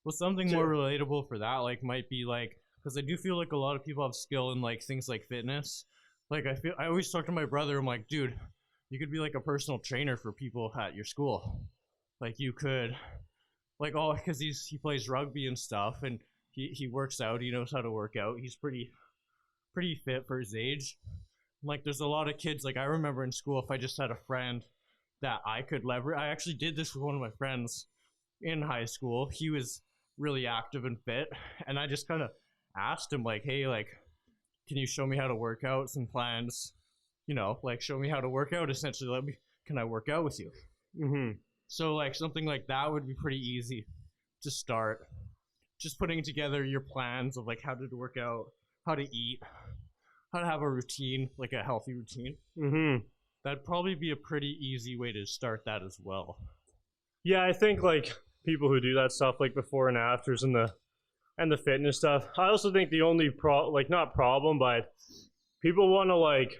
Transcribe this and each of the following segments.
Well, something more relatable for that, like, might be like, because I do feel like a lot of people have skill in like things like fitness. Like, I always talk to my brother. I'm like, dude, you could be like a personal trainer for people at your school. Like, you could, like, oh, because he plays rugby and stuff, and he works out. He knows how to work out. He's pretty fit for his age. Like, there's a lot of kids. Like, I remember in school, if I just had a friend that I could leverage. I actually did this with one of my friends in high school. He was really active and fit, and I just kind of asked him, like, hey, like, can you show me how to work out, some plans, like, show me how to work out, essentially. Can I work out with you? Mm-hmm. So, like, something like that would be pretty easy to start. Just putting together your plans of, like, how to work out, how to eat, how to have a routine, like a healthy routine. Mm-hmm. That'd probably be a pretty easy way to start that as well. Yeah, I think, like, people who do that stuff, like before and afters and the fitness stuff. I also think the only not problem, but people want to, like,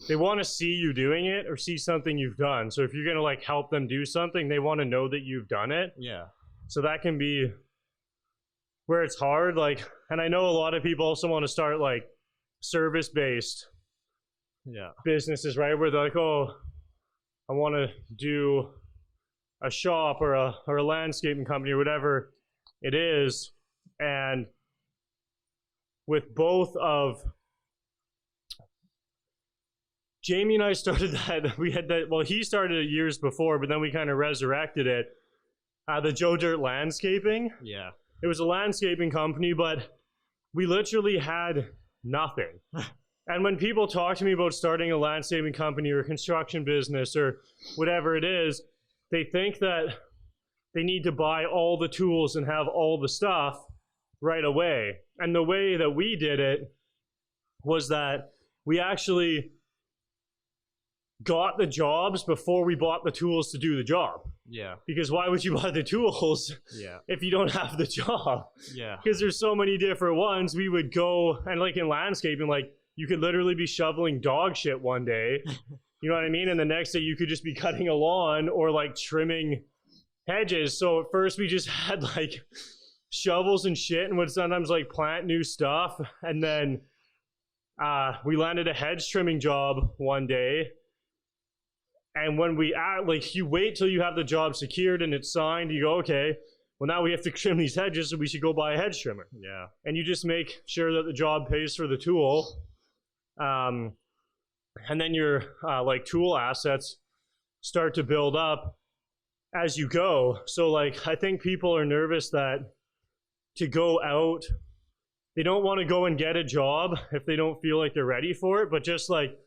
they want to see you doing it or see something you've done. So if you're going to, like, help them do something, they want to know that you've done it. Yeah. So that can be where it's hard. Like, and I know a lot of people also want to start, like, service-based businesses, right? Where they're like, oh, I want to do a shop or a landscaping company or whatever it is. And with both of Jamie and I started that, we had that, well, he started it years before, but then we kind of resurrected it. The Joe Dirt Landscaping. Yeah. It was a landscaping company, but we literally had nothing. And when people talk to me about starting a landscaping company or a construction business or whatever it is, they think that they need to buy all the tools and have all the stuff right away. And the way that we did it was that we actually got the jobs before we bought the tools to do the job. Yeah. Because why would you buy the tools if you don't have the job? Yeah. Because there's so many different ones. We would go, and like in landscaping, like you could literally be shoveling dog shit one day. You know what I mean? And the next day you could just be cutting a lawn or like trimming hedges. So at first we just had like shovels and shit and would sometimes like plant new stuff. And then we landed a hedge trimming job one day. And when we like, you wait till you have the job secured and it's signed, you go, okay, well now we have to trim these hedges, so we should go buy a hedge trimmer. Yeah. And you just make sure that the job pays for the tool. And then your like tool assets start to build up as you go. So like, I think people are nervous that to go out, they don't want to go and get a job if they don't feel like they're ready for it, but just like,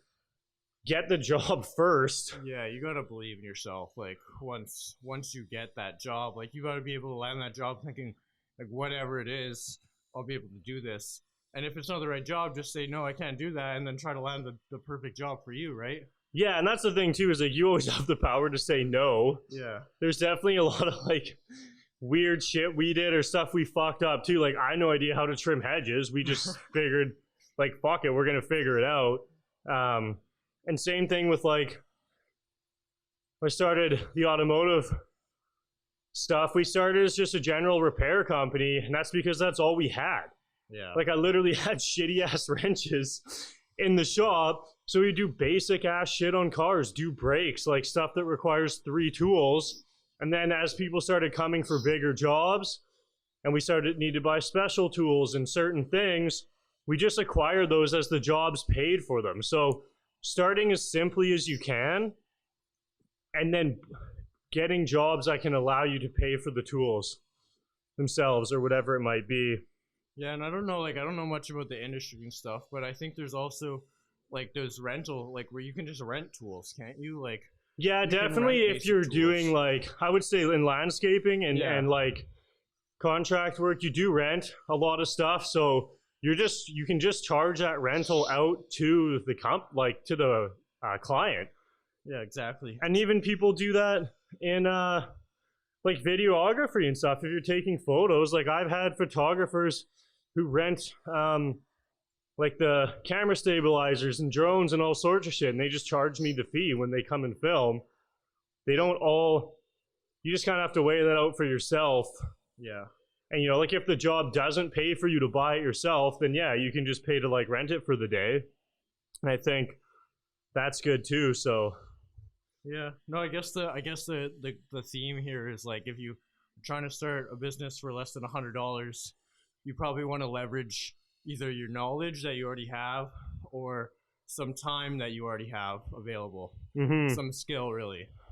get the job first. Yeah, you gotta believe in yourself. Like once you get that job, like you gotta be able to land that job thinking, like, whatever it is, I'll be able to do this. And if it's not the right job, just say no, I can't do that, and then try to land the perfect job for you, right? Yeah, and that's the thing too, is like you always have the power to say no. Yeah. There's definitely a lot of like weird shit we did or stuff we fucked up too. Like I had no idea how to trim hedges. We just figured like, fuck it, we're gonna figure it out. And same thing with like, I started the automotive stuff. We started as just a general repair company, and that's because that's all we had. Yeah. Like I literally had shitty ass wrenches in the shop. So we do basic ass shit on cars, do brakes, like stuff that requires 3 tools. And then as people started coming for bigger jobs and we started need to buy special tools and certain things, we just acquired those as the jobs paid for them. So starting as simply as you can, and then getting jobs that can allow you to pay for the tools themselves or whatever it might be. Yeah, and I don't know much about the industry and stuff, but I think there's also like those rental, like where you can just rent tools, can't you? Like, yeah, definitely if you're doing like, I would say in landscaping and like contract work, you do rent a lot of stuff. So you can just charge that rental out to the to the client. Yeah, exactly. And even people do that in like videography and stuff. If you're taking photos, like I've had photographers who rent like the camera stabilizers and drones and all sorts of shit, and they just charge me the fee when they come and film. They don't all, you just kind of have to weigh that out for yourself Yeah. And you know, like if the job doesn't pay for you to buy it yourself, then yeah, you can just pay to like rent it for the day. And I think that's good too. So Yeah. No, I guess the theme here is like if you are trying to start a business for less than $100, you probably want to leverage either your knowledge that you already have or some time that you already have available. mhm. Some skill really.